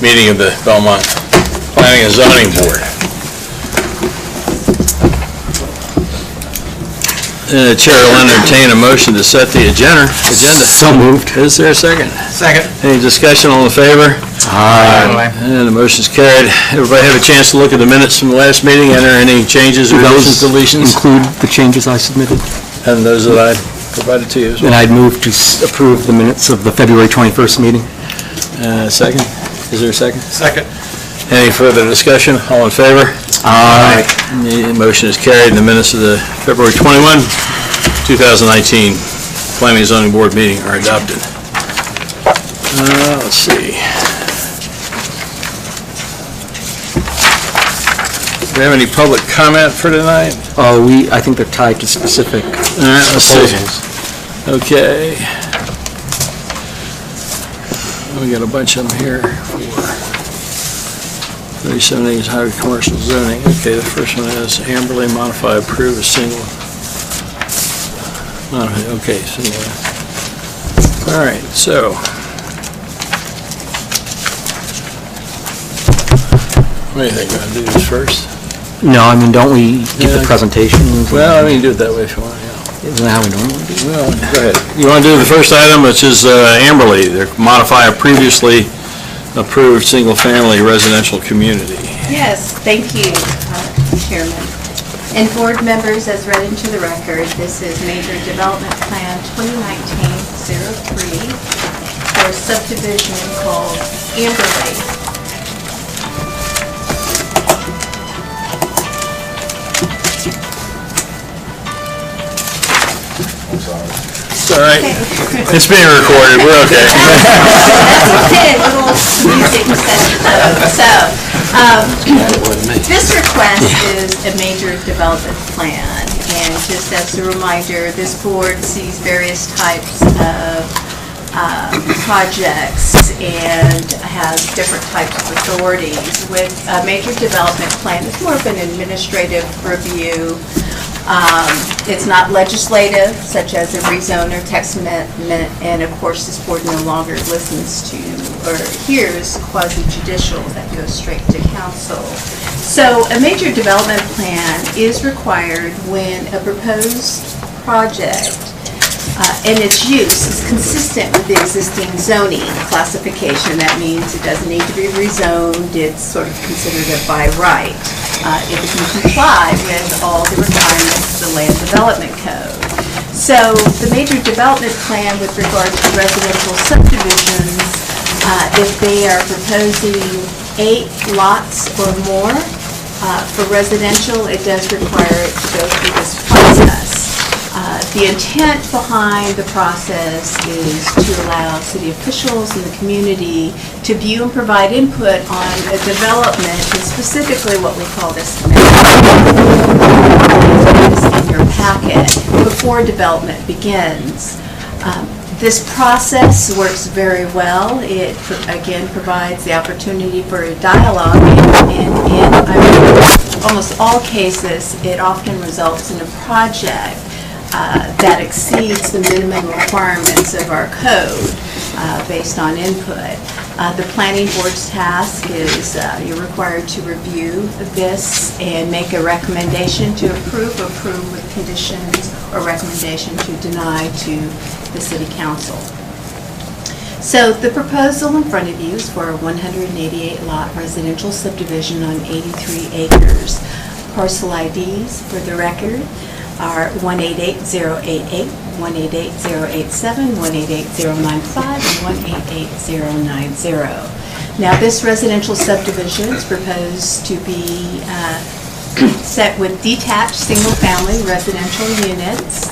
meeting of the Belmont Planning and Zoning Board. The chair will entertain a motion to set the agenda. So moved. Is there a second? Second. Any discussion, all in favor? Aye. And the motion's carried. Everybody have a chance to look at the minutes from the last meeting, enter any changes, revisions, deletions? Include the changes I submitted. And those that I provided to you as well. And I'd move to approve the minutes of the February 21st meeting. Second? Is there a second? Second. Any further discussion? All in favor? Aye. The motion is carried, and the minutes of the February 21, 2019 Planning and Zoning Board meeting are adopted. Let's see. Do we have any public comment for tonight? I think they're tied to specific Let's proposals. see. Okay. We got a bunch of them here for 37 acres highway commercial zoning. Okay, the first one is Amberley modify approve a single. Okay, single. All right, so. What do you think? Want to do this first? No, I mean, don't we give the presentation? Well, I mean, do it that way if you want, yeah. Isn't that how we normally do it? Well, go ahead. You want to do the first item, which is Amberley. They modify a previously approved single-family residential community. Yes, thank you, Chairman. And board members, as read into the record, this is Major Development Plan 2019.03 for a subdivision called Amberley. It's all right. It's being recorded. We're okay. Little music session. This request is a major development plan, and just as a reminder, this board sees various types of projects and has different types of authorities. With a major development plan, it's more of an administrative review. It's not legislative, such as a rezone or text amendment, and of course this board no longer listens to or hears quasi-judicial that goes straight to council. So a major development plan is required when a proposed project and its use is consistent with the existing zoning classification. That means it doesn't need to be rezoned, it's sort of considered a by right. If it can comply with all the requirements of the Land Development Code. So the major development plan with regard to residential subdivisions, if they are proposing 8 lots or more for residential, it does require it to go through this process. The intent behind the process is to allow city officials and the community to view and provide input on a development, and specifically what we call this in your packet, before development begins. This process works very well. It, again, provides the opportunity for a dialogue, and in almost all cases, it often results in a project that exceeds the minimum requirements of our code based on input. The planning board's task is you're required to review this and make a recommendation to approve with conditions, or recommendation to deny to the city council. So the proposal in front of you is for a 188-lot residential subdivision on 83 acres. Parcel IDs, for the record, are 188088, 188087, 188095, and 188090. Now, this residential subdivision is proposed to be set with detached single-family residential units.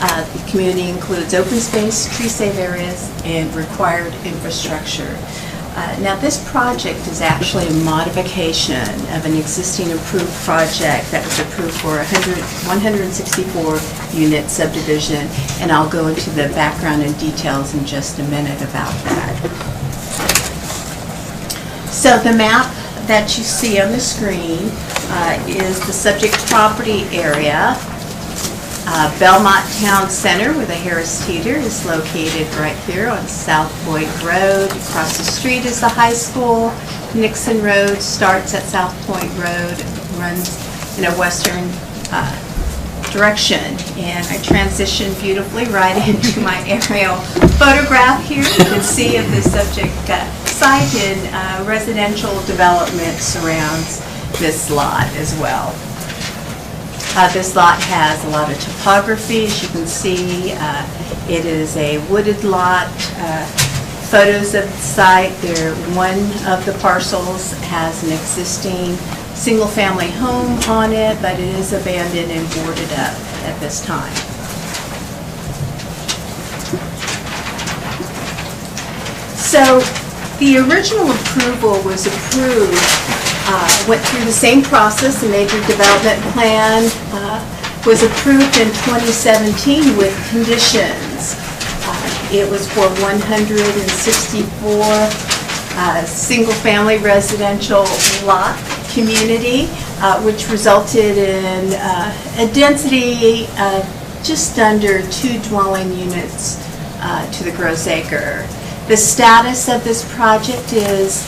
The community includes open space, tree-safe areas, and required infrastructure. Now, this project is actually a modification of an existing approved project that was approved for a 164-unit subdivision, and I'll go into the background and details in just a minute about that. So the map that you see on the screen is the subject property area. Belmont Town Center, where the Harris Teeter is located right here on South Boyd Road. Across the street is the high school, Nixon Road starts at South Point Road, runs in a western direction, and I transitioned beautifully right into my aerial photograph here. You can see of the subject site, and residential development surrounds this lot as well. This lot has a lot of topography. As you can see, it is a wooded lot. Photos of the site, one of the parcels has an existing single-family home on it, but it is abandoned and boarded up at this time. So the original approval was approved, went through the same process. The major development plan was approved in 2017 with conditions. It was for 164 single-family residential lot community, which resulted in a density of just under 2 dwelling units to the gross acre. The status of this project is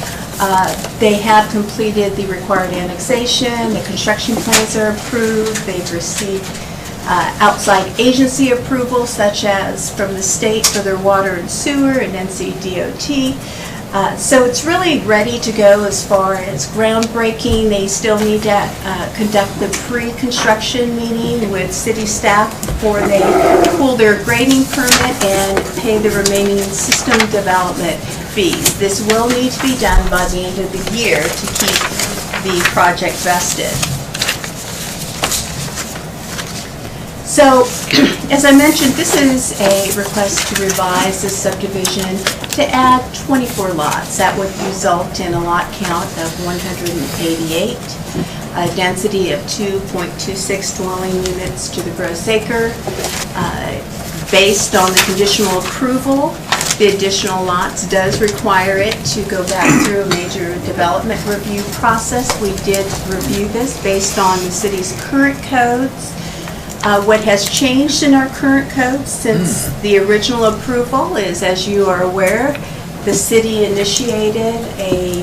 they have completed the required annexation, the construction plans are approved, they've received outside agency approval such as from the state for their water and sewer and NCDOT. So it's really ready to go as far as groundbreaking. They still need to conduct the pre-construction meeting with city staff before they pull their grading permit and pay the remaining system development fees. This will need to be done by the end of the year to keep the project vested. So, as I mentioned, this is a request to revise this subdivision to add 24 lots. That would result in a lot count of 188, a density of 2.26 dwelling units to the gross acre. Based on the conditional approval, the additional lots does require it to go back through a major development review process. We did review this based on the city's current codes. What has changed in our current code since the original approval is, as you are aware, the city initiated a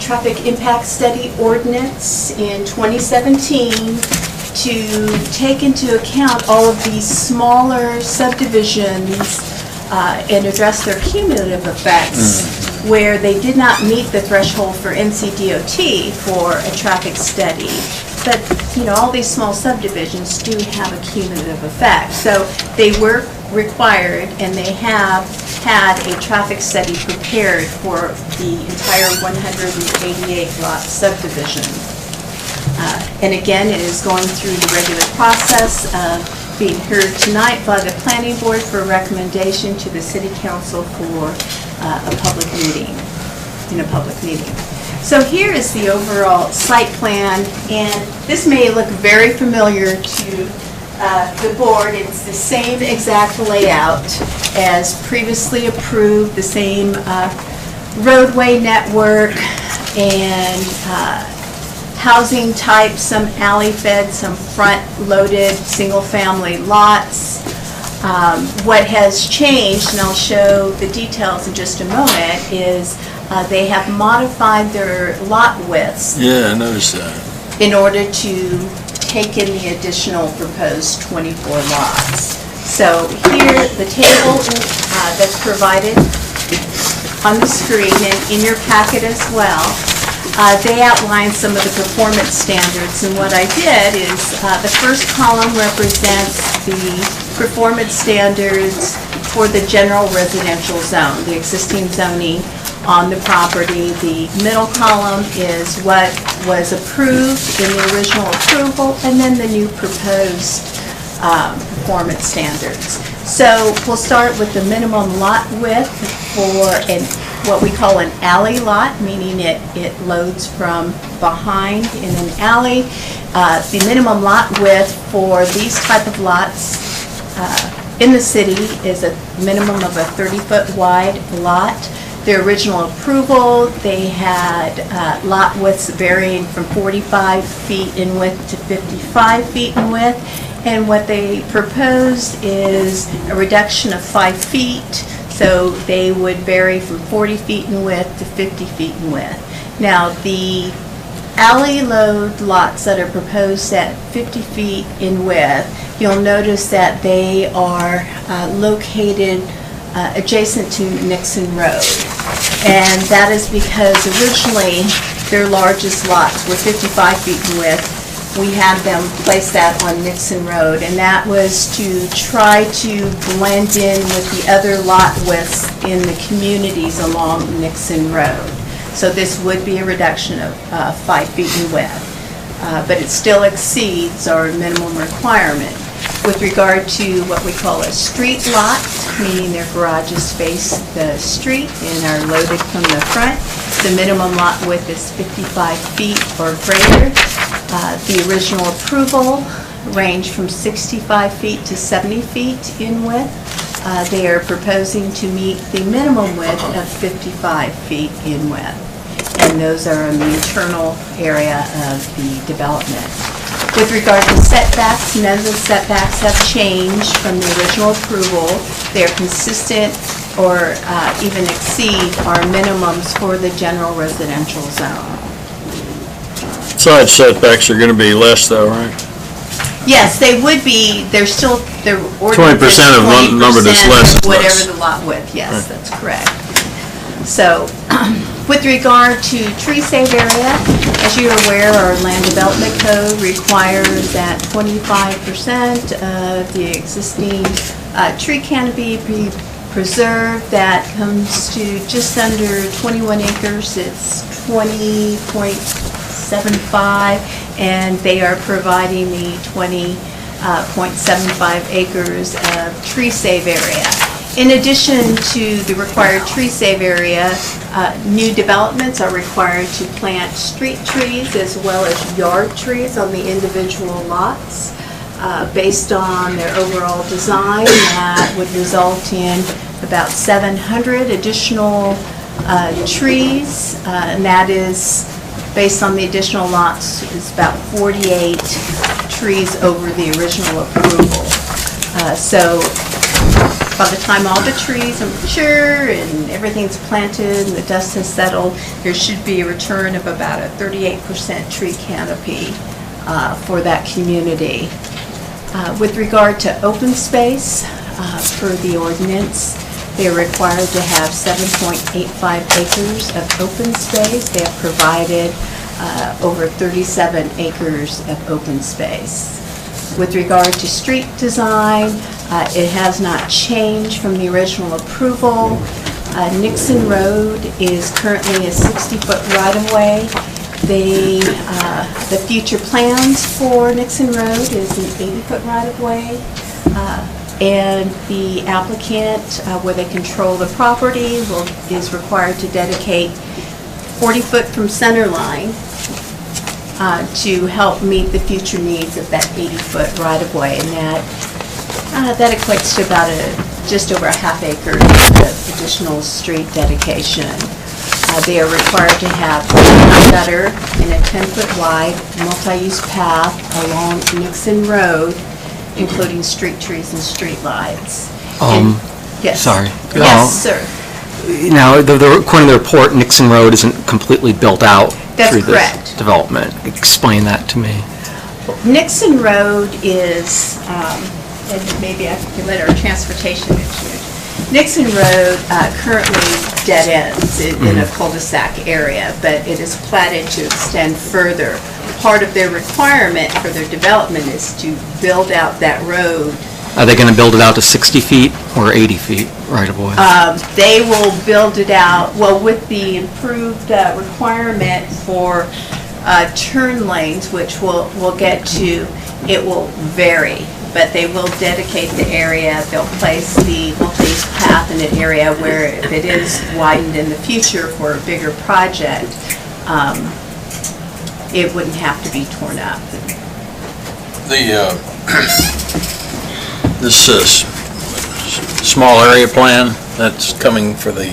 traffic impact study ordinance in 2017 to take into account all of these smaller subdivisions and address their cumulative effects where they did not meet the threshold for NCDOT for a traffic study. But, you know, all these small subdivisions do have a cumulative effect. So they were required, and they have had a traffic study prepared for the entire 188 lot subdivision. And again, it is going through the regular process of being heard tonight by the planning board for recommendation to the city council for a public meeting, in a public meeting. So here is the overall site plan, and this may look very familiar to the board. It's the same exact layout as previously approved, the same roadway network and housing type, some alley fed, some front loaded single-family lots. What has changed, and I'll show the details in just a moment, is they have modified their lot widths. Yeah, I noticed that. In order to take in the additional proposed 24 lots. So here, the table that's provided on the screen and in your packet as well, they outline some of the performance standards. And what I did is the first column represents the performance standards for the general residential zone, the existing zoning on the property. The middle column is what was approved in the original approval, and then the new proposed performance standards. So we'll start with the minimum lot width for what we call an alley lot, meaning it loads from behind in an alley. The minimum lot width for these type of lots in the city is a minimum of a 30-foot wide lot. The original approval, they had lot widths varying from 45 feet in width to 55 feet in width. And what they proposed is a reduction of 5 feet. So they would vary from 40 feet in width to 50 feet in width. Now, the alley load lots that are proposed at 50 feet in width, you'll notice that they are located adjacent to Nixon Road. And that is because originally their largest lots were 55 feet in width. We had them place that on Nixon Road, and that was to try to blend in with the other lot widths in the communities along Nixon Road. So this would be a reduction of 5 feet in width, but it still exceeds our minimum requirement. With regard to what we call a street lot, meaning their garages face the street and are loaded from the front, the minimum lot width is 55 feet or greater. The original approval ranged from 65 feet to 70 feet in width. They are proposing to meet the minimum width of 55 feet in width. And those are in the internal area of the development. With regard to setbacks, none of the setbacks have changed from the original approval. They are consistent or even exceed our minimums for the general residential zone. Side setbacks are going to be less though, right? Yes, they would be, they're still, they're 20% of one number that's less is less. Whatever the lot width, yes, that's correct. So, with regard to tree save area, as you're aware, our land development code requires that 25% of the existing tree canopy be preserved. That comes to just under 21 acres. It's 20.75, and they are providing me 20.75 acres of tree save area. In addition to the required tree save area, new developments are required to plant street trees as well as yard trees on the individual lots. Based on their overall design, that would result in about 700 additional trees, and that is based on the additional lots, is about 48 trees over the original approval. So by the time all the trees are mature and everything's planted and the dust has settled, there should be a return of about a 38% tree canopy for that community. With regard to open space, per the ordinance, they are required to have 7.85 acres of open space. They have provided over 37 acres of open space. With regard to street design, it has not changed from the original approval. Nixon Road is currently a 60-foot right-of-way. The future plans for Nixon Road is an 80-foot right-of-way. And the applicant, where they control the property, is required to dedicate 40 foot from center line to help meet the future needs of that 80-foot right-of-way, and that equates to about just over a half acre of additional street dedication. They are required to have a gutter and a 10-foot wide multi-use path along Nixon Road, including street trees and street lights. Yes. Sorry. Yes, sir. Now, according to the report, Nixon Road isn't completely built out through correct. this development. Explain that to me. Nixon Road is, and maybe I can let our transportation engineer. Nixon Road currently dead ends in a cul-de-sac area, but it is platted to extend further. Part of their requirement for their development is to build out that road. Are they going to build it out to 60 feet or 80 feet right of way? They will build it out, well, with the improved requirement for turn lanes, which we'll get to, it will vary. But they will dedicate the area, they'll place the multi-use path in an area where if it is widened in the future for a bigger project, it wouldn't have to be torn up. This small area plan that's coming for the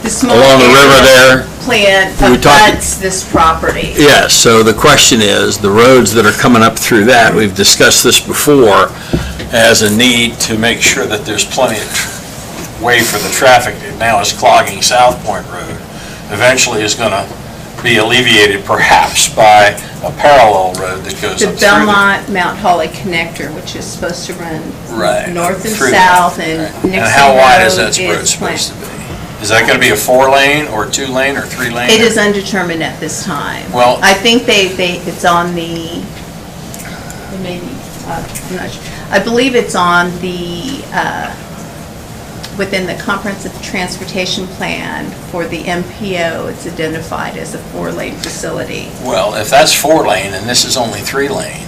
small along the river there. Plan abuts this property. Yes, so the question is, the roads that are coming up through that, we've discussed this before, as a need to make sure that there's plenty of way for the traffic that now is clogging South Point Road. Eventually is going to be alleviated perhaps by a parallel road that goes The up through Belmont Mount Holly connector, which is supposed to run Right, north and through south, that, and right. Nixon And how wide is Road that road is supposed to planned. be? Is that going to be a 4-lane or 2-lane or 3-lane? It is undetermined at this time. Well- I think it's on the, maybe, I'm not sure. I believe it's on the, within the comprehensive transportation plan for the MPO, it's identified as a 4-lane facility. Well, if that's 4-lane and this is only 3-lane,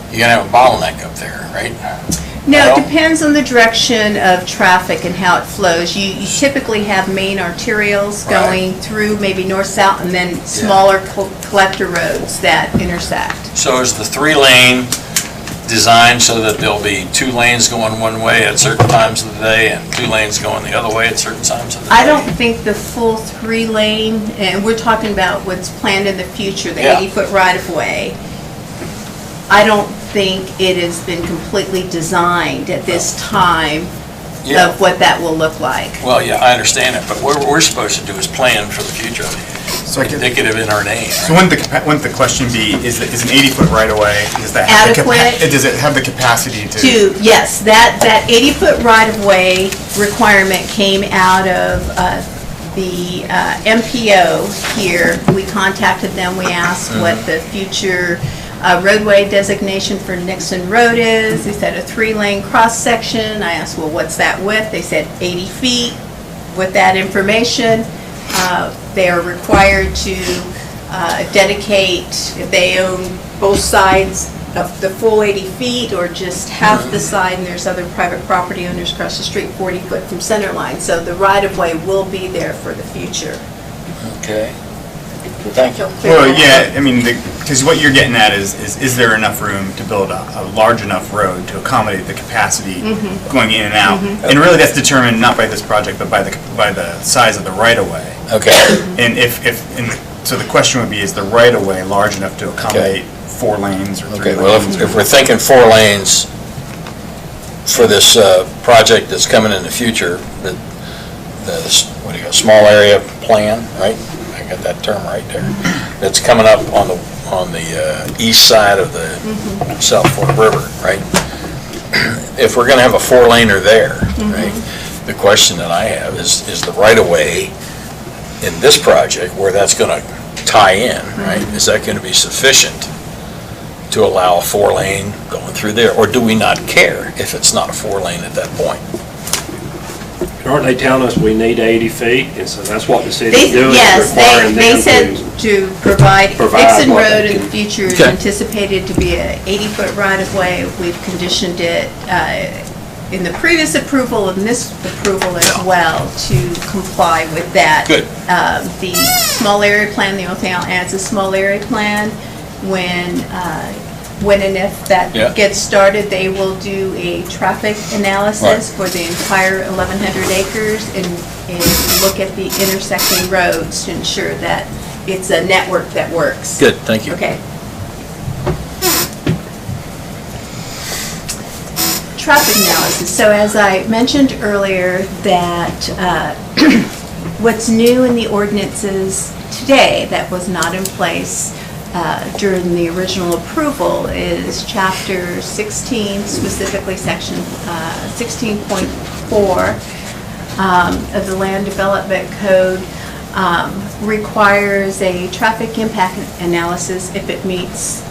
you're going to have a bottleneck up there, right? No, Well- it depends on the direction of traffic and how it flows. You typically have main arterials Right. going through maybe north-south, and then smaller collector roads that intersect. So is the 3-lane designed so that there'll be 2 lanes going one way at certain times of the day and 2 lanes going the other way at certain times of the day? I don't think the full 3-lane, and we're talking about what's planned in the future, the Yeah. 80-foot right-of-way. I don't think it has been completely designed at this time Yeah. of what that will look like. Well, yeah, I understand it, but what we're supposed to do is plan for the future. So I could- Indicative in our name. So wouldn't the question be, is an 80-foot right-of-way, does that have the Adequate. does it have the capacity to? Yes, that 80-foot right-of-way requirement came out of the MPO here. We contacted them, we asked what the future roadway designation for Nixon Road is. They said a 3-lane cross-section. I asked, well, what's that width? They said 80 feet. With that information, they are required to dedicate, if they own both sides of the full 80 feet or just half the side, and there's other private property owners across the street 40 foot from center line. So the right-of-way will be there for the future. Okay. Thank you. Well, yeah, I mean, because what you're getting at is there enough room to build a large enough road to accommodate the capacity going in and out? And really that's determined not by this project, but by the size of the right-of-way. Okay. And so the question would be, is the right-of-way large enough to accommodate 4 lanes or 3 Okay, lanes? well, if we're thinking 4 lanes for this project that's coming in the future, the what do you got, small area plan, right? I got that term right there. That's coming up on the east side of the South Fork River, right? If we're going to have a 4-laner there, right? The question that I have is the right-of-way in this project where that's going to tie in, right? Is that going to be sufficient to allow a 4-lane going through there, or do we not care if it's not a 4-lane at that point? Aren't they telling us we need 80 feet, and so that's what the city's doing, Yes, requiring they them said to provide, provide Nixon what Road they in the can. future is Okay. anticipated to be a 80-foot right-of-way. We've conditioned it in the previous approval and this approval as well to comply with that. Good. The small area plan, the only thing I'll add is a small area plan. When and if that Yeah. gets started, they will do a traffic analysis for the entire 1,100 acres and look at the intersecting roads to ensure that it's a network that works. Good, thank you. Okay. Traffic analysis. So as I mentioned earlier, that what's new in the ordinances today that was not in place during the original approval is Chapter 16, specifically Section 16.4 of the Land Development Code, requires a traffic impact analysis if it meets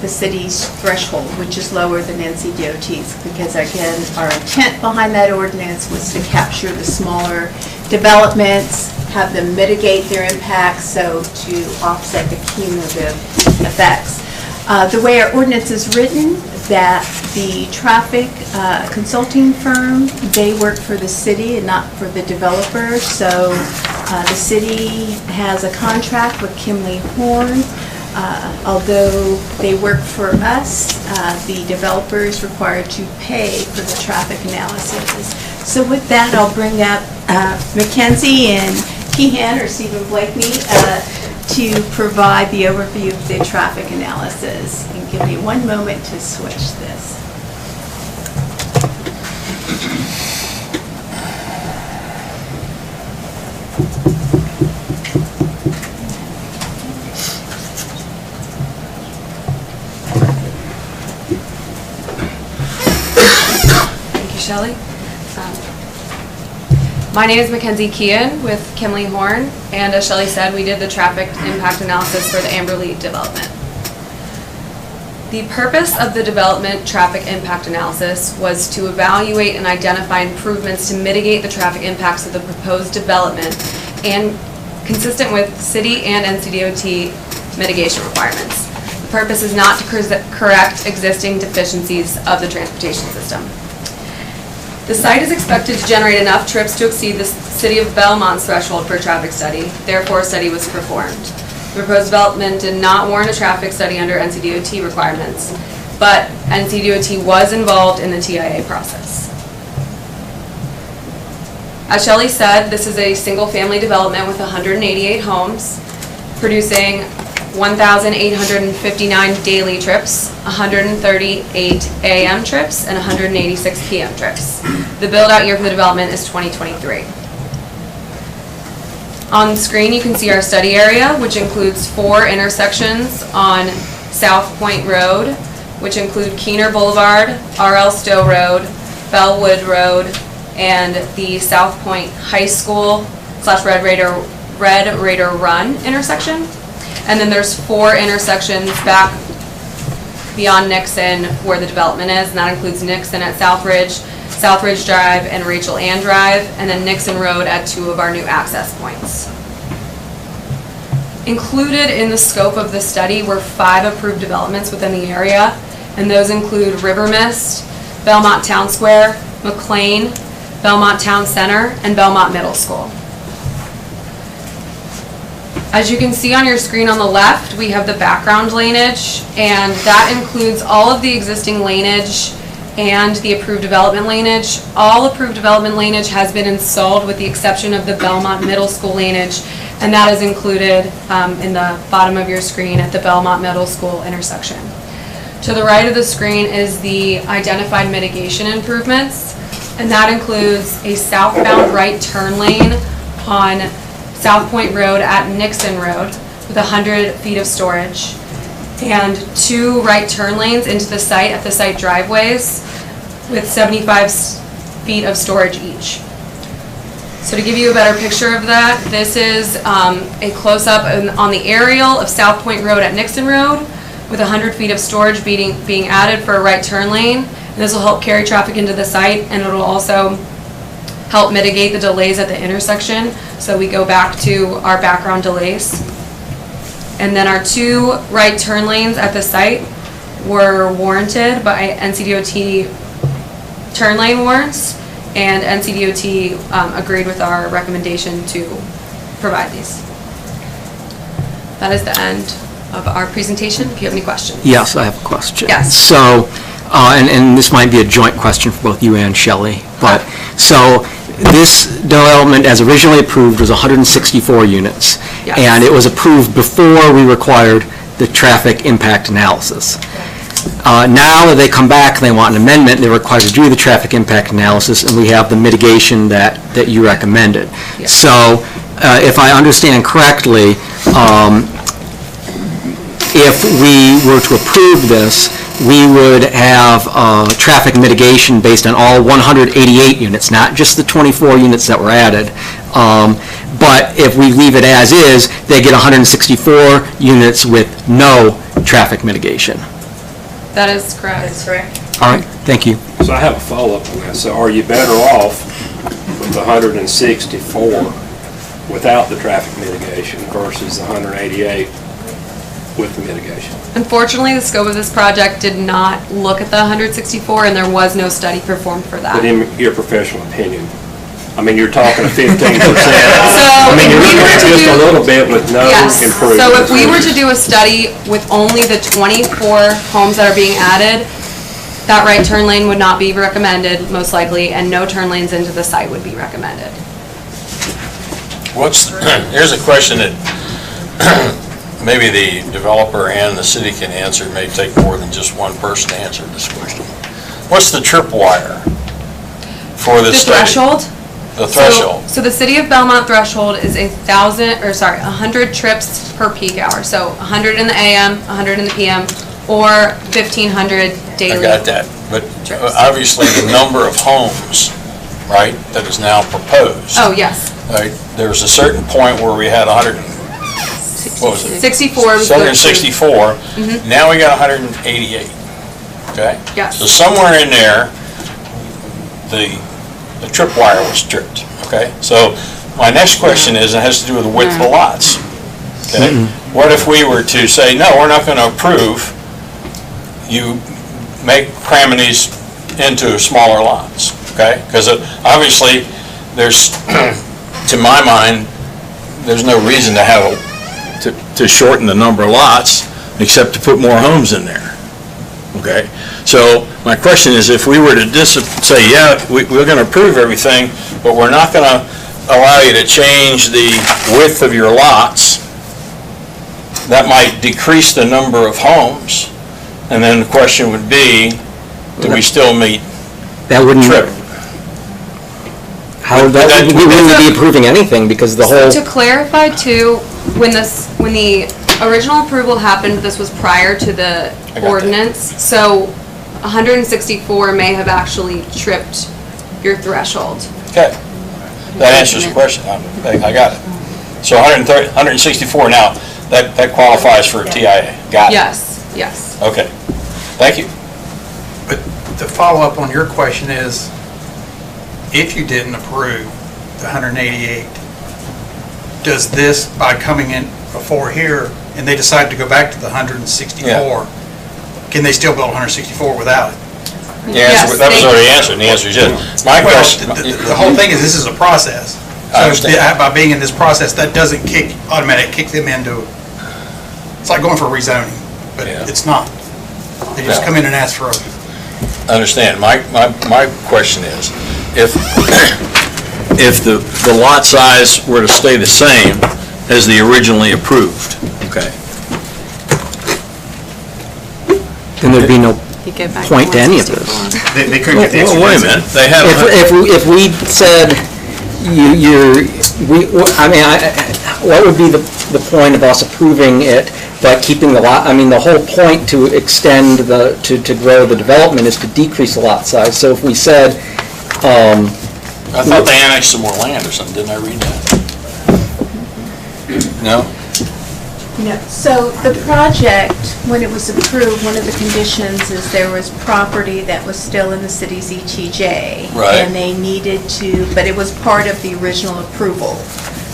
the city's threshold, which is lower than NCDOT's, because again, our intent behind that ordinance was to capture the smaller developments, have them mitigate their impacts, so to offset the cumulative effects. The way our ordinance is written, that the traffic consulting firm, they work for the city and not for the developer, so the city has a contract with Kimley Horn. Although they work for us, the developer is required to pay for the traffic analysis. So with that, I'll bring up Mackenzie and Keehan or Stephen Blakeney to provide the overview of the traffic analysis. And give me one moment to switch this. Shelley. My name is Mackenzie Kean with Kimley Horn, and as Shelley said, we did the traffic impact analysis for the Amberley development. The purpose of the development traffic impact analysis was to evaluate and identify improvements to mitigate the traffic impacts of the proposed development and consistent with city and NCDOT mitigation requirements. The purpose is not to correct existing deficiencies of the transportation system. The site is expected to generate enough trips to exceed the City of Belmont's threshold for a traffic study. Therefore, a study was performed. The proposed development did not warrant a traffic study under NCDOT requirements, but NCDOT was involved in the TIA process. As Shelley said, this is a single-family development with 188 homes, producing 1,859 daily trips, 138 AM trips, and 186 PM trips. The build-out year for the development is 2023. On the screen, you can see our study area, which includes 4 intersections on South Point Road, which include Keener Boulevard, R.L. Stowe Road, Bellwood Road, and the South Point High School / Red Raider Run intersection. And then there's 4 intersections back beyond Nixon where the development is, and that includes Nixon at Southridge Drive and Rachel Ann Drive, and then Nixon Road at 2 of our new access points. Included in the scope of the study were 5 approved developments within the area, and those include River Mist, Belmont Town Square, McLean, Belmont Town Center, and Belmont Middle School. As you can see on your screen on the left, we have the background laneage, and that includes all of the existing laneage and the approved development laneage. All approved development laneage has been installed with the exception of the Belmont Middle School laneage, and that is included in the bottom of your screen at the Belmont Middle School intersection. To the right of the screen is the identified mitigation improvements, and that includes a southbound right turn lane on South Point Road at Nixon Road with 100 feet of storage, and 2 right turn lanes into the site at the site driveways with 75 feet of storage each. So to give you a better picture of that, this is a close-up on the aerial of South Point Road at Nixon Road with 100 feet of storage being added for a right turn lane. And this will help carry traffic into the site, and it will also help mitigate the delays at the intersection. So we go back to our background delays. And then our 2 right turn lanes at the site were warranted by NCDOT turn lane warrants, and NCDOT agreed with our recommendation to provide these. That is the end of our presentation. If you have any questions. Yes, I have a question. Yes. So, and this might be a joint question for both you and Shelley, but so this development as originally approved was 164 units. Yes. And it was approved before we required the traffic impact analysis. Now that they come back and they want an amendment, they're required to do the traffic impact analysis, and we have the mitigation that you recommended. Yes. So if I understand correctly, if we were to approve this, we would have traffic mitigation based on all 188 units, not just the 24 units that were added. But if we leave it as is, they get 164 units with no traffic mitigation. That is correct. That's correct. All right, thank you. So I have a follow-up on that. So are you better off with 164 without the traffic mitigation versus the 188 with the mitigation? Unfortunately, the scope of this project did not look at the 164, and there was no study performed for that. But in your professional opinion, I mean, you're talking a 15%. So I mean, you're if we looking were at to just do- a little bit with no Yes, improvement. so if we were to do a study with only the 24 homes that are being added, that right turn lane would not be recommended, most likely, and no turn lanes into the site would be recommended. Here's a question that maybe the developer and the city can answer. It may take more than just one person to answer this question. What's the tripwire for this study? The threshold? The threshold. So the City of Belmont threshold is 100 trips per peak hour. So 100 in the AM, 100 in the PM, or 1,500 daily. I got that, but obviously the number of homes, right, that is now proposed. Oh, yes. Right, there was a certain point where we had 100, what was it? 64 was the- 164, now we got 188, okay? Yes. So somewhere in there, the tripwire was tripped, okay? So my next question is, it has to do with the width of the lots, okay? What if we were to say, no, we're not going to approve you cramming these into smaller lots, okay? Because obviously, there's, to my mind, there's no reason to have to shorten the number of lots except to put more homes in there, okay? So my question is, if we were to say, yeah, we're going to approve everything, but we're not going to allow you to change the width of your lots, that might decrease the number of homes, and then the question would be, do we still meet That wouldn't, trip? how, that, we wouldn't be approving anything because the whole, To clarify too, when the original approval happened, this was prior to the that. ordinance, so 164 may have actually tripped your threshold. Okay, that answers the question, I got it. So 164 now, that qualifies for a TIA, got it? Yes, yes. Okay, thank you. But the follow-up on your question is, if you didn't approve the 188, does this, by coming in before here, and they decide to go back to the 164, can they still build 164 without it? Yes, That was they- already answered, and the answer is yes. My Well, question. the whole thing is, this is a process. I So understand. by being in this process, that doesn't automatically kick them into, it's like going for rezoning, but Yeah. it's not. They just Yeah. come in and ask for a Understand, my question is, if the lot size were to stay the same as the originally approved, okay? then thered be no point to any of this. They couldn't get the extra Well, wait a density. minute, they have, If we said, what would be the point of us approving it, but keeping the lot, the whole point to extend to grow the development is to decrease the lot size. So if we said, I thought they annexed some more land or something, didn't I read that? No? No, so the project, when it was approved, one of the conditions is there was property that was still in the city's ETJ. Right. And they needed to, but it was part of the original approval.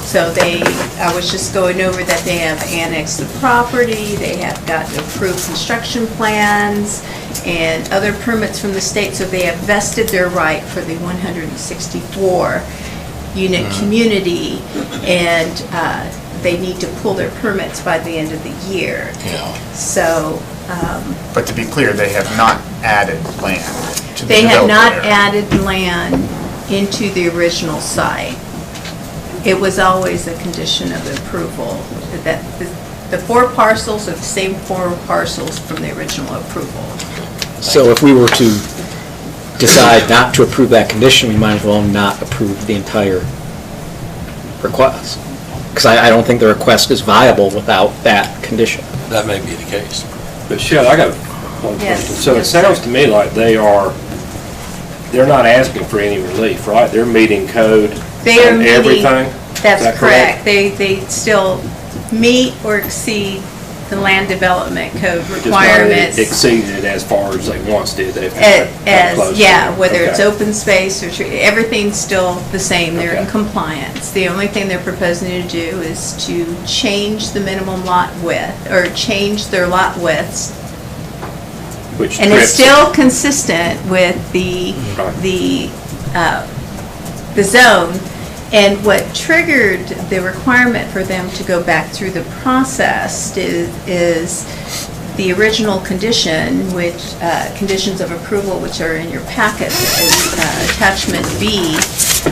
So I was just going over that they have annexed the property, they have gotten approved construction plans and other permits from the state, so they have vested their right for the 164 unit community, and they need to pull their permits by the end of the year. Yeah. So But to be clear, they have not added land to the they have not developed area. added land into the original site. It was always a condition of approval, that the 4 parcels are the same 4 parcels from the original approval. so if we were to decide not to approve that condition, we might as well not approve the entire request. Because I don't think the request is viable without that condition. That may be the case. But Shelley, I got one Yes, question. So it yes, sir. sounds to me like they're not asking for any relief, right? They're meeting code They are on meeting- everything? Is That's that correct. They still meet or exceed the land development code requirements. Just not exceeded as far as they once did. They've come close to it. Whether it's Okay. open space or, everything's still the same, they're in Okay. compliance. The only thing they're proposing to do is to change the minimum lot width, or change their lot widths. Which And it's trips it. still consistent with the zone. And what triggered the requirement for them to go back through the process is the original condition, which, conditions of approval, which are in your packet as attachment B,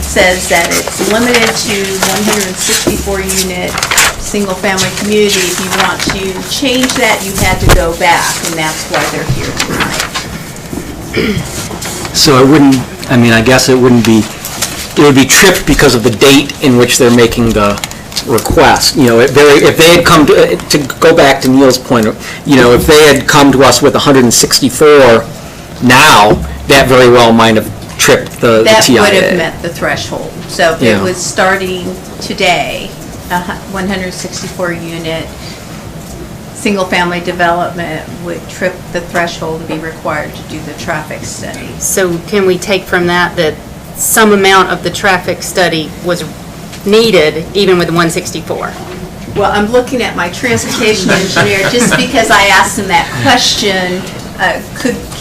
says that it's limited to 164 unit, single-family community. If you want to change that, you had to go back, and that's why they're here tonight. So it wouldn't, I guess it would be tripped because of the date in which they're making the request. If they had come to go back to Neil's point, if they had come to us with 164 now, that very well might have tripped the That TIA. would have met the threshold. So if it was starting today, a 164 unit, single-family development would trip the threshold and be required to do the traffic study. So can we take from that some amount of the traffic study was needed even with the 164? Well, I'm looking at my transportation engineer, just because I asked him that question,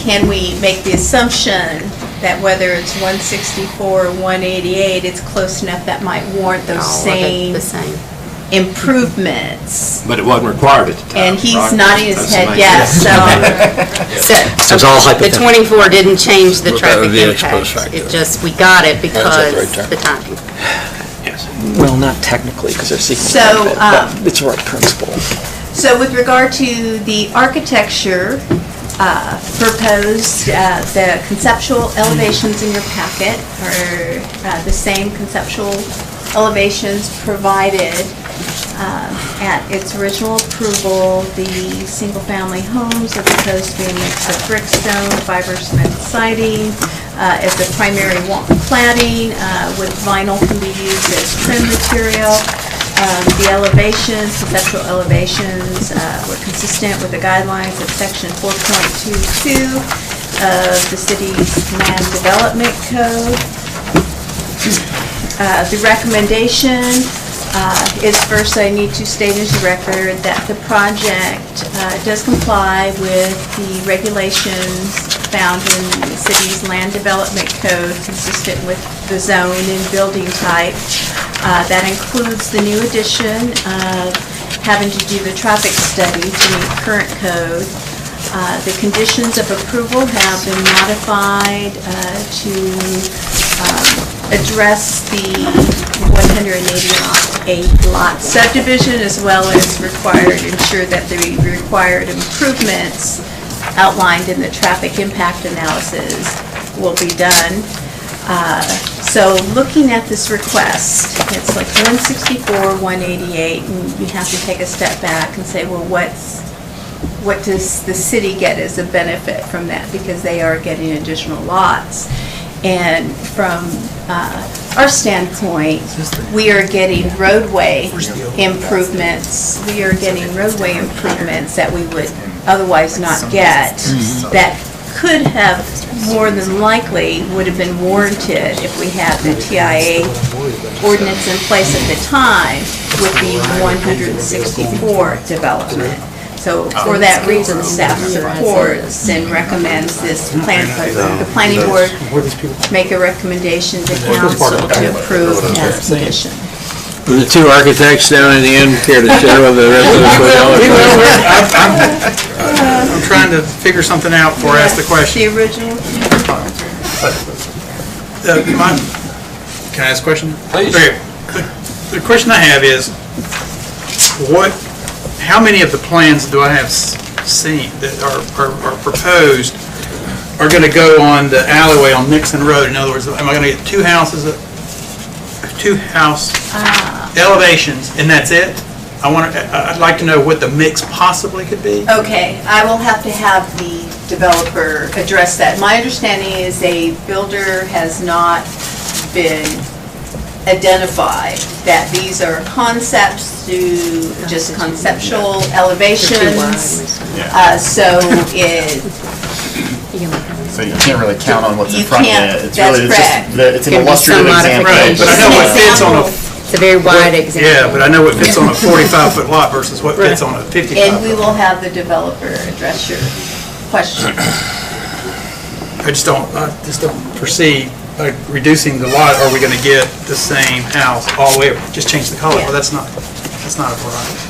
can we make the assumption that whether it's 164 or 188, it's close enough that might warrant those same The same. improvements? But it wasn't required at the time. And he's right? nodding his That's head amazing. yes, so. So it's all The hypothetical. 24 didn't change the But that would traffic be ex post impact. facto. It just, we got it That's the right because term. the timing. Yes. Well, not technically, because they're seeking So, benefit, but it's the right principle. So with regard to the architecture proposed, the conceptual elevations in your packet are the same conceptual elevations provided at its original approval. The single-family homes are proposed to be a mix of brick, stone, fiber cement siding as the primary cladding, with vinyl can be used as trim material. The elevations, conceptual elevations, were consistent with the guidelines of section 4.22 of the city's land development code. The recommendation is, first I need to state into the record that the project does comply with the regulations found in the city's land development code consistent with the zone and building type. That includes the new addition of having to do the traffic study to meet current code. The conditions of approval have been modified to address the 188 lot subdivision, as well as ensure that the required improvements outlined in the traffic impact analysis will be done. So looking at this request, it's like 164, 188, and you have to take a step back and say, well, what does the city get as a benefit from that? Because they are getting additional lots. And from our standpoint, we are getting roadway improvements. We are getting roadway improvements that we would otherwise not get, that could have, more than likely, would have been warranted if we had the TIA ordinance in place at the time with the 164 development. So for that reason, staff supports and recommends this plan. The planning board make a recommendation to council to approve as condition. The two architects down at the end care to share with the rest of us? I'm trying to figure something out before I ask the question. The original? Can I ask a question? Please. Okay. The question I have is, how many of the plans do I have seen that are proposed are going to go on the alleyway on Nixon Road? In other words, am I going to get two house elevations and that's it? I'd like to know what the mix possibly could be. Okay, I will have to have the developer address that. My understanding is a builder has not been identified, that these are concepts to just conceptual elevations. So you can't really count on what's in You front of can't, it. It's that's really, correct. it's an Could be some illustrative example. Right, but I know what fits on a, It's a very wide example. yeah, but I know what fits on a 45-foot lot versus what fits on a 55-foot. And we will have the developer address your question. I just don't foresee, by reducing the lot, are we gonna get the same house all the way, just change the color? Yeah. Well, that's not a variety.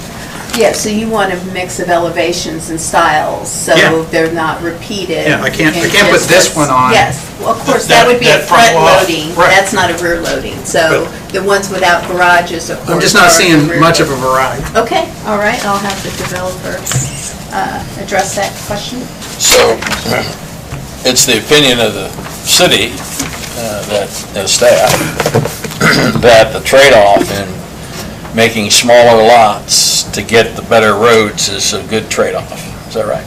Yeah, so you want a mix of elevations and styles, so Yeah. they're not repeated. Yeah, I can't in put just this what's- one on. Yes, well, of course, That- that would be a that front front wall. loading. Right. That's not a rear loading. So the ones without garages, of course. I'm just not are seeing rear much of a loading. variety. Okay, all right, I'll have the developer address that question. So, it's the opinion of the city, that, and staff, that the trade-off in making smaller lots to get the better roads is a good trade-off. Is that right?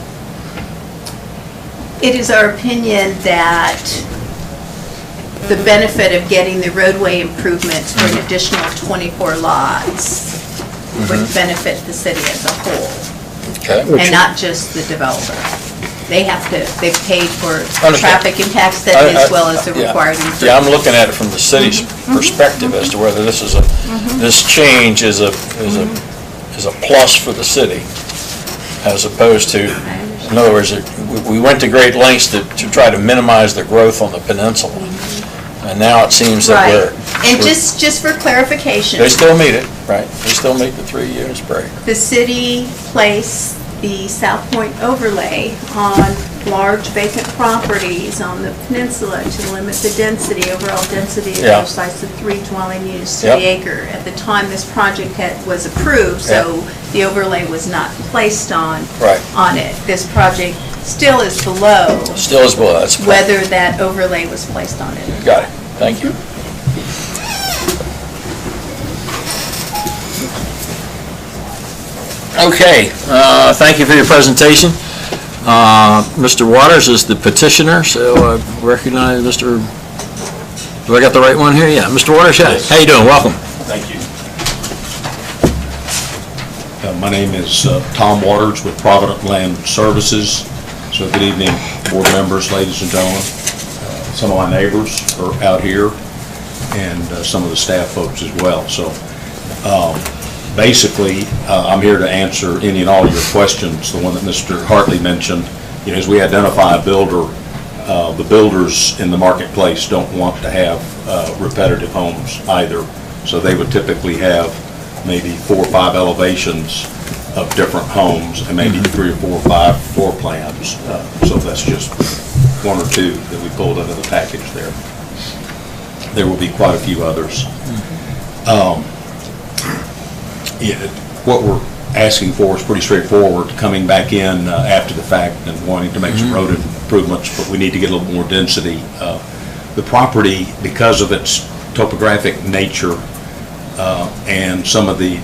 It is our opinion that the benefit of getting the roadway improvements for an additional 24 lots would benefit the city as a whole, Okay. and not just the developer. They've paid for Understand. traffic impact study as well as the Yeah. required improvements. Yeah, I'm looking at it from the city's perspective as to whether this is this change is a plus for the city, as opposed to, in other words, we went to great lengths to try to minimize the growth on the peninsula. And now it seems that Right. And just for clarification, they still meet it, right? They still meet the 3 units per acre. the city placed the South Point overlay on large vacant properties on the peninsula to limit the density, overall density of Yeah. those sites of 3 dwelling units to Yep. the acre. At the time this project was approved, so the overlay was not placed on Right. it. This project still is below Still is below, that's the point. whether that overlay was placed on it. Got it, thank you. Okay, thank you for your presentation. Mr. Waters is the petitioner, so I recognize Mr., do I got the right one here? Yeah, Mr. Waters, yeah. How you doing? Welcome. Thank you. My name is Tom Waters with Provident Land Services. So good evening, board members, ladies and gentlemen. Some of my neighbors are out here, and some of the staff folks as well. So basically, I'm here to answer any and all your questions. The one that Mr. Hartley mentioned, as we identify a builder, the builders in the marketplace don't want to have repetitive homes either. So they would typically have maybe 4 or 5 elevations of different homes and maybe 3 or 4 or 5 floor plans. So that's just 1 or 2 that we pulled out of the package there. There will be quite a few others. What we're asking for is pretty straightforward, coming back in after the fact and wanting to make some road improvements, but we need to get a little more density. The property, because of its topographic nature and some of the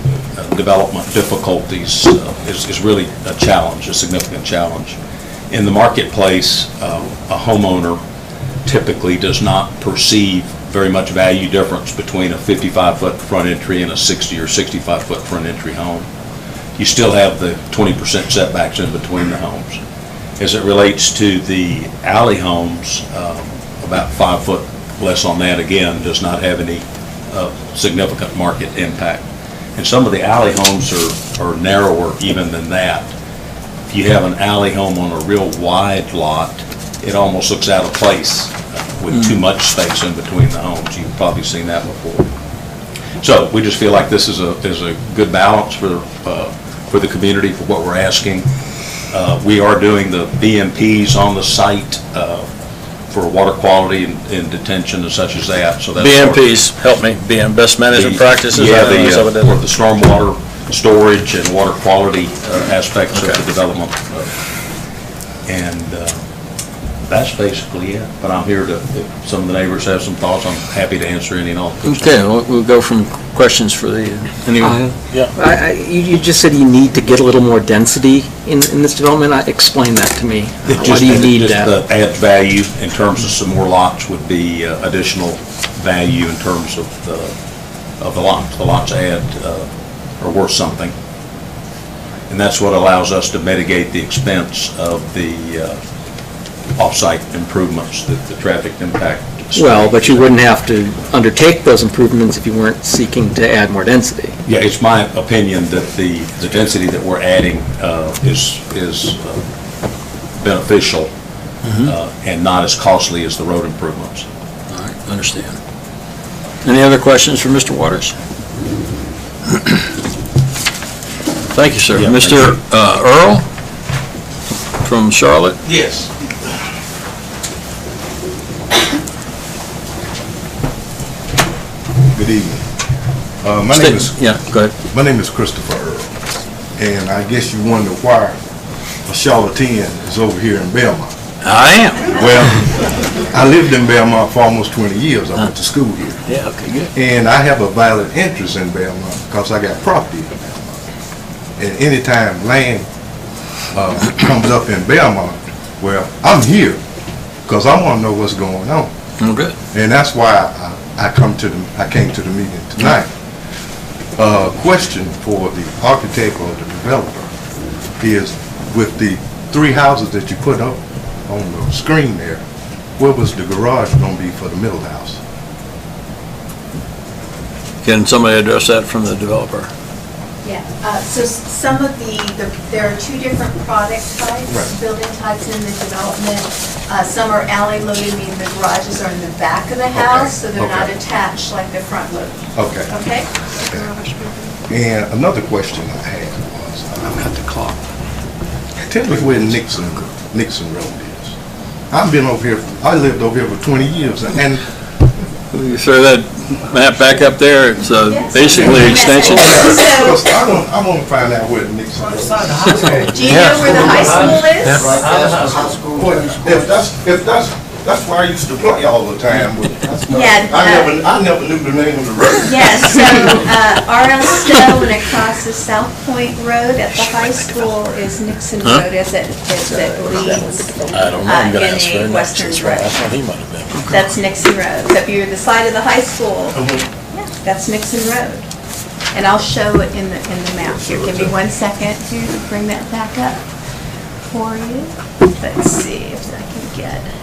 development difficulties, is really a challenge, a significant challenge. In the marketplace, a homeowner typically does not perceive very much value difference between a 55-foot front entry and a 60 or 65-foot front entry home. You still have the 20% setbacks in between the homes. As it relates to the alley homes, about 5 foot less on that, again, does not have any significant market impact. And some of the alley homes are narrower even than that. If you have an alley home on a real wide lot, it almost looks out of place with too much space in between the homes. You've probably seen that before. So we just feel like this is a good balance for the community, for what we're asking. We are doing the BMPs on the site for water quality and detention and such as that. So that's BMPs, help me, best management practices? Yeah, Is that what that is? the stormwater storage and water quality aspects of the development. And that's basically it. But I'm here to, if some of the neighbors have some thoughts, I'm happy to answer any and all. Okay, we'll go from questions for the, anyone? Yeah. You just said you need to get a little more density in this development. Explain that to me. Why do you need that? Just adds value in terms of some more lots would be additional value in terms of the lots. The lots are worth something. And that's what allows us to mitigate the expense of the off-site improvements, the traffic impact. Well, but you wouldn't have to undertake those improvements if you weren't seeking to add more density. Yeah, it's my opinion that the density that we're adding is beneficial and not as costly as the road improvements. All right, understand. Any other questions for Mr. Waters? Thank you, sir. Yeah, Mr. Earl from Charlotte? Yes. Good evening. My name is Christopher Earl, and I guess you wonder why a Charlottean is over here in Belmont. I am. Well, I lived in Belmont for almost 20 years. I went to school here. Yeah, okay, good. And I have a valid interest in Belmont because I got property in Belmont. And anytime land comes up in Belmont, well, I'm here because I want to know what's going on. Oh, good. And that's why I came to the meeting tonight. Question for the architect or the developer is, with the 3 houses that you put up on the screen there, where was the garage going to be for the middle house? Can somebody address that from the developer? Yeah, so some of there are 2 different product types, Right. building types in the development. Some are alley loaded, meaning the garages are in the back of the house, so they're not Okay. attached like the front load. Okay. Okay? And another question I had was, I've got the clock. tell me where Nixon Road is. I've been over here, I lived over here for 20 years, and You throw that map back up there, it's basically an extension. So, I want to find out where Nixon Road is. do you know where the high school is? Well, if that's where I used to play all the time. Yeah, I never knew the name of the road. Yes, so R.L. Stowe and across the South Point Road at the high school is Nixon Road as it leads I don't know, I'm gonna ask in for a an western access road. I thought he direction. might have been. That's Nixon Road. So if you're the side of the high school, that's Nixon Road. And I'll show it in the map here. Give me 1 second to bring that back up for you. Let's see if I can get.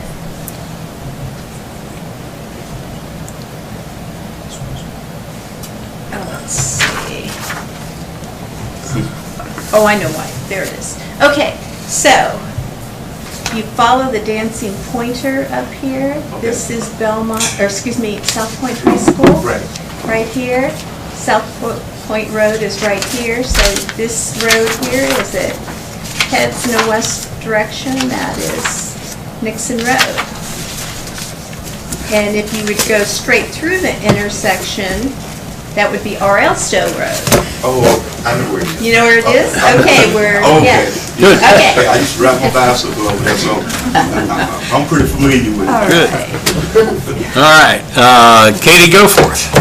Let's see. Oh, I know why. There it is. Okay, so you follow the dancing pointer up here. This is Belmont, or excuse me, South Point High School. Right here. South Point Road is right here. So this road here is it heads in a west direction. That is Nixon Road. And if you would go straight through the intersection, that would be R.L. Stowe Road. Oh, I know where it is. You know where it is? Okay, yeah. Good. Okay. I used to ride my bicycle over there, so I'm pretty familiar with it. Good. All right, Katie, go forth.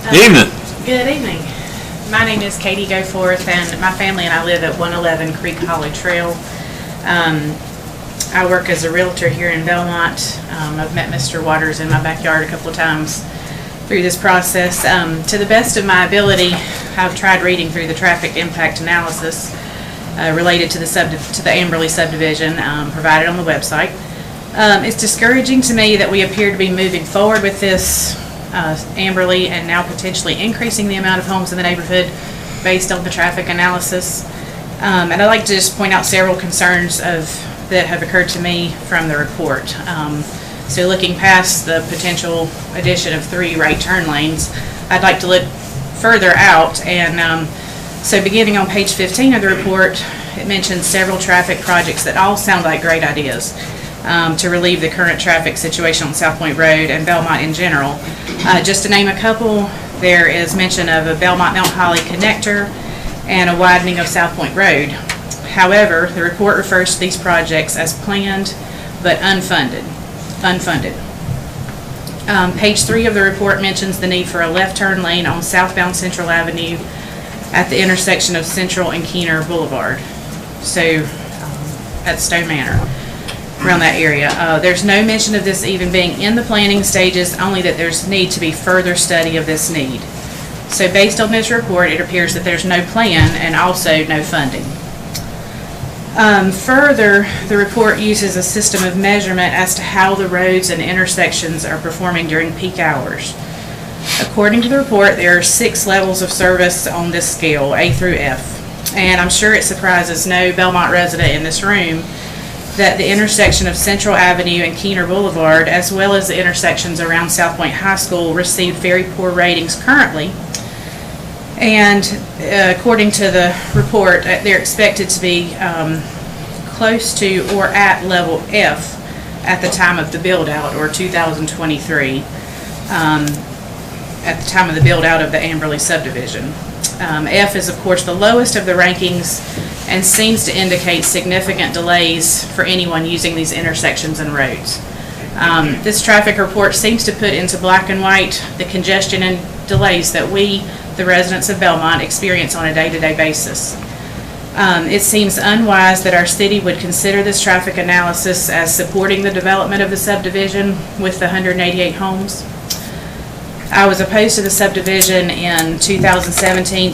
Evening. Good evening. My name is Katie Goforth, and my family and I live at 111 Creek Hollow Trail. I work as a realtor here in Belmont. I've met Mr. Waters in my backyard a couple of times through this process. To the best of my ability, I've tried reading through the traffic impact analysis related to the Amberley subdivision provided on the website. It's discouraging to me that we appear to be moving forward with this Amberley and now potentially increasing the amount of homes in the neighborhood based on the traffic analysis. And I'd like to just point out several concerns that have occurred to me from the report. So looking past the potential addition of 3 right turn lanes, I'd like to look further out. And so beginning on page 15 of the report, it mentions several traffic projects that all sound like great ideas to relieve the current traffic situation on South Point Road and Belmont in general. Just to name a couple, there is mention of a Belmont-Mount Holly connector and a widening of South Point Road. However, the report refers to these projects as planned but unfunded. Page 3 of the report mentions the need for a left turn lane on southbound Central Avenue at the intersection of Central and Keener Boulevard. So at Stone Manor, around that area. There's no mention of this even being in the planning stages, only that there's need to be further study of this need. So based on this report, it appears that there's no plan and also no funding. Further, the report uses a system of measurement as to how the roads and intersections are performing during peak hours. According to the report, there are 6 levels of service on this scale, A through F. And I'm sure it surprises no Belmont resident in this room that the intersection of Central Avenue and Keener Boulevard, as well as the intersections around South Point High School, receive very poor ratings currently. And according to the report, they're expected to be close to or at level F at the time of the build-out, or 2023. at the time of the build-out of the Amberley subdivision. F is, of course, the lowest of the rankings and seems to indicate significant delays for anyone using these intersections and roads. This traffic report seems to put into black and white the congestion and delays that we, the residents of Belmont, experience on a day-to-day basis. It seems unwise that our city would consider this traffic analysis as supporting the development of the subdivision with the 188 homes. I was opposed to the subdivision in 2017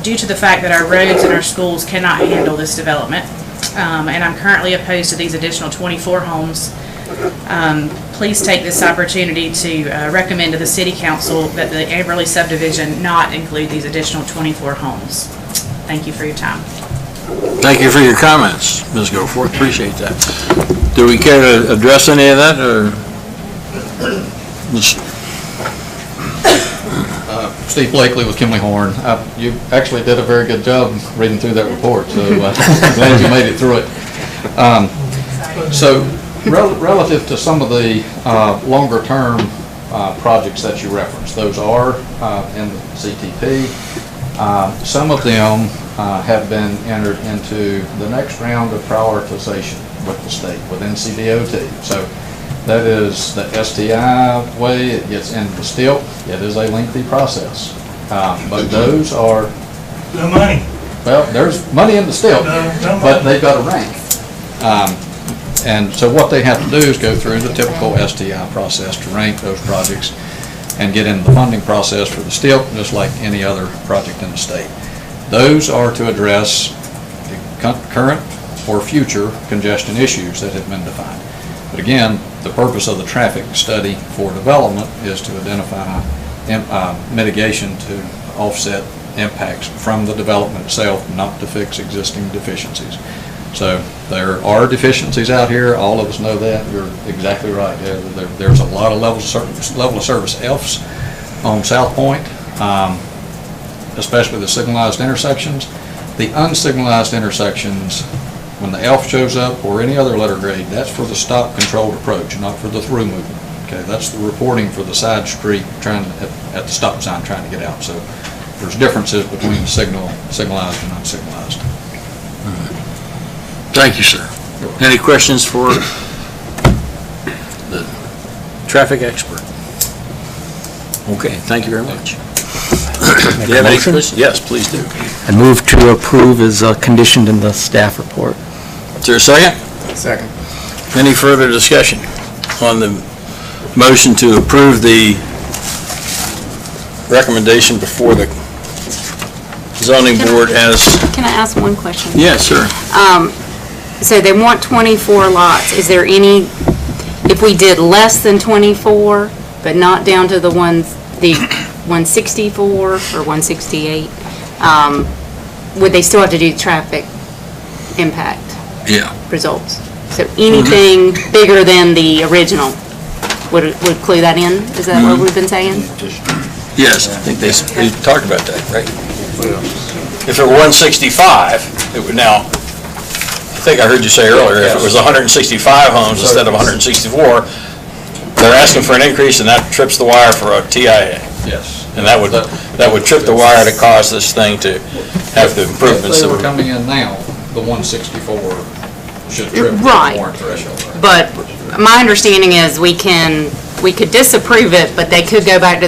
due to the fact that our roads and our schools cannot handle this development. And I'm currently opposed to these additional 24 homes. Please take this opportunity to recommend to the City Council that the Amberley subdivision not include these additional 24 homes. Thank you for your time. Thank you for your comments, Ms. Goforth, appreciate that. Do we care to address any of that, or? Steve Blakely with Kimley Horn. You actually did a very good job reading through that report, so I'm glad you made it through it. So relative to some of the longer-term projects that you referenced, those are in the CTP. Some of them have been entered into the next round of prioritization with the state, with NCDOT. So that is the STI way, it gets into the STILT. It is a lengthy process. But those are... No money. Well, there's money in the STILT, but they've got a rank. And so what they have to do is go through the typical STI process to rank those projects and get into the funding process for the STILT, just like any other project in the state. Those are to address the current or future congestion issues that have been defined. But again, the purpose of the traffic study for development is to identify mitigation to offset impacts from the development itself, not to fix existing deficiencies. So there are deficiencies out here. All of us know that. You're exactly right. There's a lot of level of service Fs on South Point, especially the signalized intersections. The unsignalized intersections, when the F shows up or any other letter grade, that's for the stop controlled approach, not for the through movement. Okay, that's the reporting for the side street at the stop sign trying to get out. So there's differences between signalized and unsignalized. Thank you, sir. Any questions for the traffic expert? Okay, thank you very much. Do you have any questions? Yes, please do. I move to approve as conditioned in the staff report. Is there a second? Second. Any further discussion on the motion to approve the recommendation before the zoning board as... Can I ask one question? Yes, sir. So they want 24 lots. Is there any, if we did less than 24, but not down to the 164 or 168, would they still have to do traffic impact results? So anything bigger than the original would clue that in? Is that what we've been saying? Yes, I think they talked about that, right? If it were 165, it would now... I think I heard you say earlier, if it was 165 homes instead of 164, they're asking for an increase, and that trips the wire for a TIA. Yes. And that would trip the wire to cause this thing to have the improvements. If they were coming in now, the 164 should trip the warrant threshold. But my understanding is we could disapprove it, but they could go back to